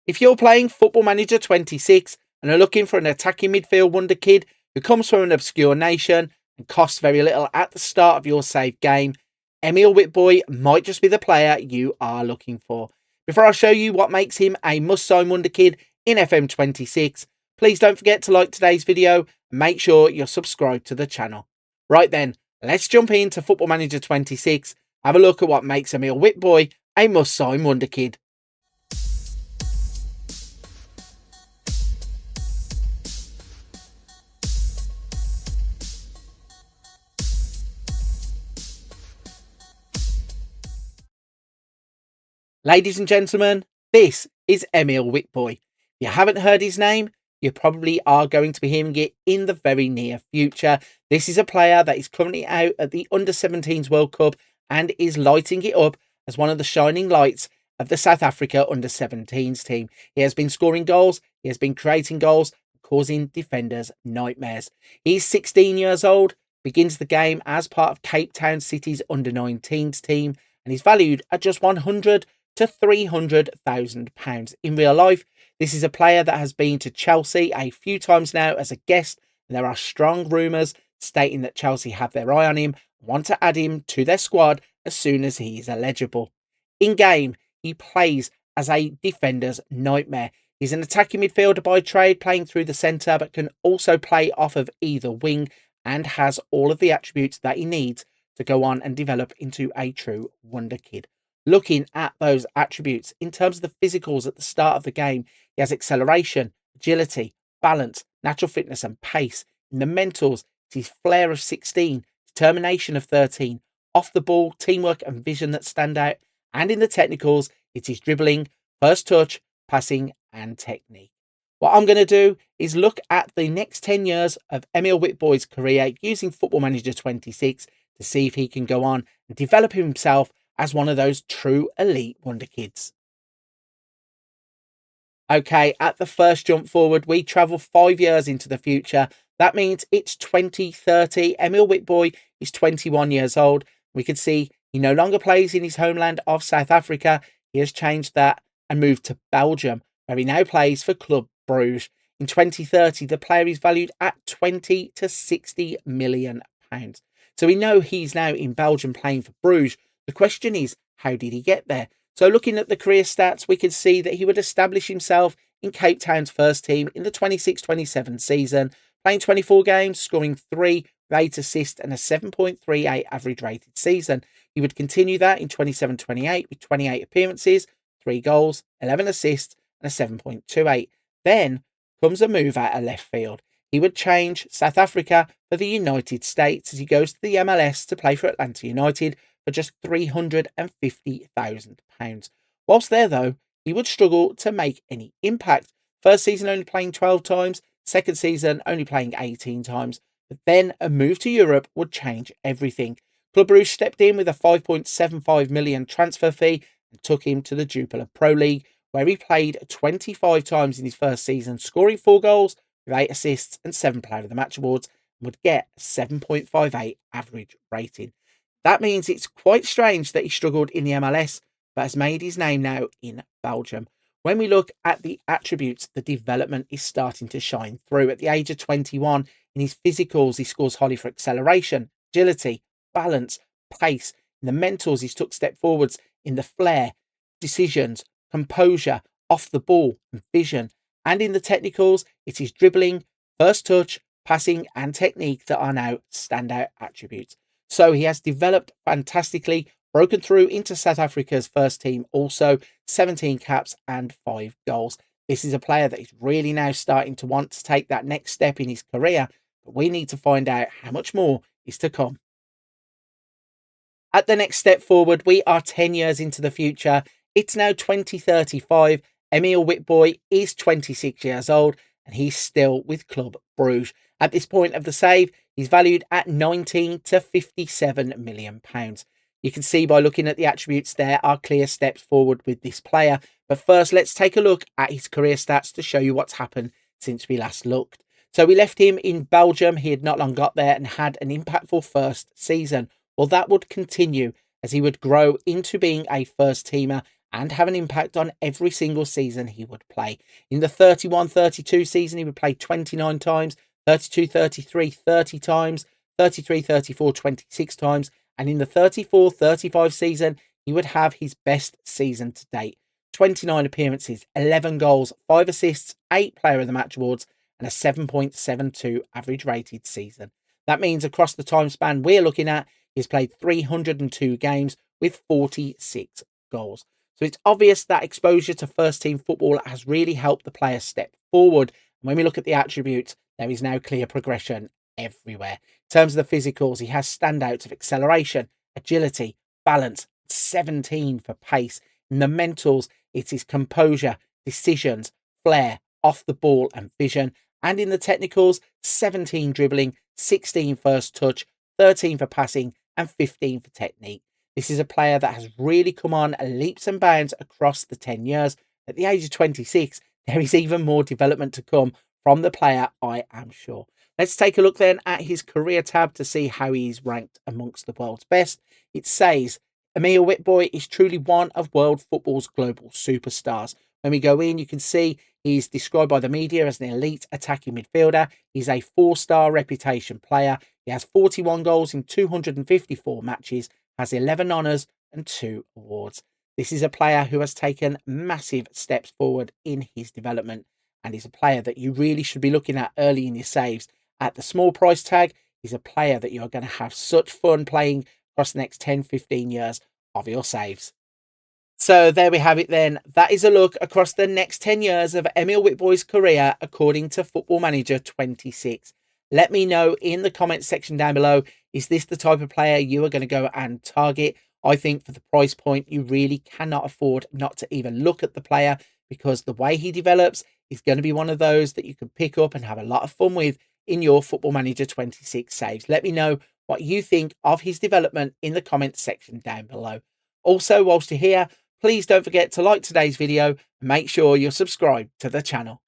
If you're playing Football Manager 26 and are looking for an attacking midfield wonderkid who comes from an obscure nation and costs very little at the start of your saved game, Emile Witbooi might just be the player you are looking for. Before I show you what makes him a must-sign wonderkid in FM26, please don't forget to like today's video and make sure you're subscribed to the channel. Right then, let's jump into Football Manager 26, have a look at what makes Emile Witbooi a must-sign wonderkid. Ladies and gentlemen, this is Emile Witbooi. If you haven't heard his name, you probably are going to be hearing it in the very near future. This is a player that is currently out at the Under-17s World Cup and is lighting it up as one of the shining lights of the South Africa Under-17s team. He has been scoring goals, he has been creating goals, causing defenders nightmares. He's 16 years old, begins the game as part of Cape Town City's Under-19s team, and he's valued at just £100,000 to £300,000. In real life, this is a player that has been to Chelsea a few times now as a guest, and there are strong rumours stating that Chelsea have their eye on him and want to add him to their squad as soon as he is eligible. In game, he plays as a defender's nightmare. He's an attacking midfielder by trade, playing through the centre, but can also play off of either wing and has all of the attributes that he needs to go on and develop into a true wonderkid. Looking at those attributes in terms of the physicals at the start of the game, he has acceleration, agility, balance, natural fitness and pace. In the mentals, it's his flair of 16, determination of 13, off the ball, teamwork and vision that stand out. And in the technicals, it's his dribbling, first touch, passing and technique. What I'm going to do is look at the next 10 years of Emile Witbooi's career using Football Manager 26 to see if he can go on and develop himself as one of those true elite wonderkids. Okay, at the first jump forward, we travel 5 years into the future. That means it's 2030. Emile Witbooi is 21 years old. We can see he no longer plays in his homeland of South Africa. He has changed that and moved to Belgium, where he now plays for Club Bruges. In 2030, the player is valued at £20 to £60 million. So we know he's now in Belgium playing for Bruges. The question is, how did he get there? So looking at the career stats, we can see that he would establish himself in Cape Town's first team in the 26-27 season, playing 24 games, scoring 3 with 8 assists and a 7.38 average rated season. He would continue that in 27-28 with 28 appearances, 3 goals, 11 assists and a 7.28. Then comes a move out of left field. He would change South Africa for the United States as he goes to the MLS to play for Atlanta United for just £350,000. Whilst there, though, he would struggle to make any impact. First season only playing 12 times, second season only playing 18 times. But then a move to Europe would change everything. Club Brugge stepped in with a £5.75 million transfer fee and took him to the Jupiler Pro League, where he played 25 times in his first season, scoring 4 goals with 8 assists and 7 Player of the Match awards, and would get a 7.58 average rating. That means it's quite strange that he struggled in the MLS, but has made his name now in Belgium. When we look at the attributes, the development is starting to shine through. At the age of 21, in his physicals, he scores highly for acceleration, agility, balance, pace. In the mentals, he took step forwards in the flair, decisions, composure, off the ball, and vision. And in the technicals, it is dribbling, first touch, passing, and technique that are now standout attributes. So he has developed fantastically, broken through into South Africa's first team, also 17 caps and 5 goals. This is a player that is really now starting to want to take that next step in his career, but we need to find out how much more is to come. At the next step forward, we are 10 years into the future. It's now 2035. Emile Witbooi is 26 years old and he's still with Club Bruges. At this point of the save, he's valued at £19 to £57 million. You can see by looking at the attributes there are clear steps forward with this player. But first, let's take a look at his career stats to show you what's happened since we last looked. So we left him in Belgium. He had not long got there and had an impactful first season. Well, that would continue as he would grow into being a first teamer and have an impact on every single season he would play. In the 31-32 season, he would play 29 times, 32-33, 30 times, 33-34, 26 times, and in the 34-35 season, he would have his best season to date. 29 appearances, 11 goals, 5 assists, 8 Player of the Match awards, and a 7.72 average rated season. That means across the time span we're looking at, he's played 302 games with 46 goals. So it's obvious that exposure to first team football has really helped the player step forward. And when we look at the attributes, there is now clear progression everywhere. In terms of the physicals, he has standouts of acceleration, agility, balance, 17 for pace. In the mentals, it is composure, decisions, flair, off the ball and vision. And in the technicals, 17 dribbling, 16 first touch, 13 for passing and 15 for technique. This is a player that has really come on leaps and bounds across the 10 years. At the age of 26, there is even more development to come from the player, I am sure. Let's take a look then at his career tab to see how he's ranked amongst the world's best. It says, Emile Witbooi is truly one of world football's global superstars. When we go in, you can see he's described by the media as an elite attacking midfielder. He's a 4-star reputation player. He has 41 goals in 254 matches, has 11 honours and 2 awards. This is a player who has taken massive steps forward in his development, and he's a player that you really should be looking at early in your saves. At the small price tag, he's a player that you're going to have such fun playing across the next 10-15 years of your saves. So there we have it then. That is a look across the next 10 years of Emile Witbooi's career according to Football Manager 26. Let me know in the comments section down below, is this the type of player you are going to go and target? I think for the price point, you really cannot afford not to even look at the player, because the way he develops is going to be one of those that you can pick up and have a lot of fun with in your Football Manager 26 saves. Let me know what you think of his development in the comments section down below. Also, whilst you're here, please don't forget to like today's video and make sure you're subscribed to the channel.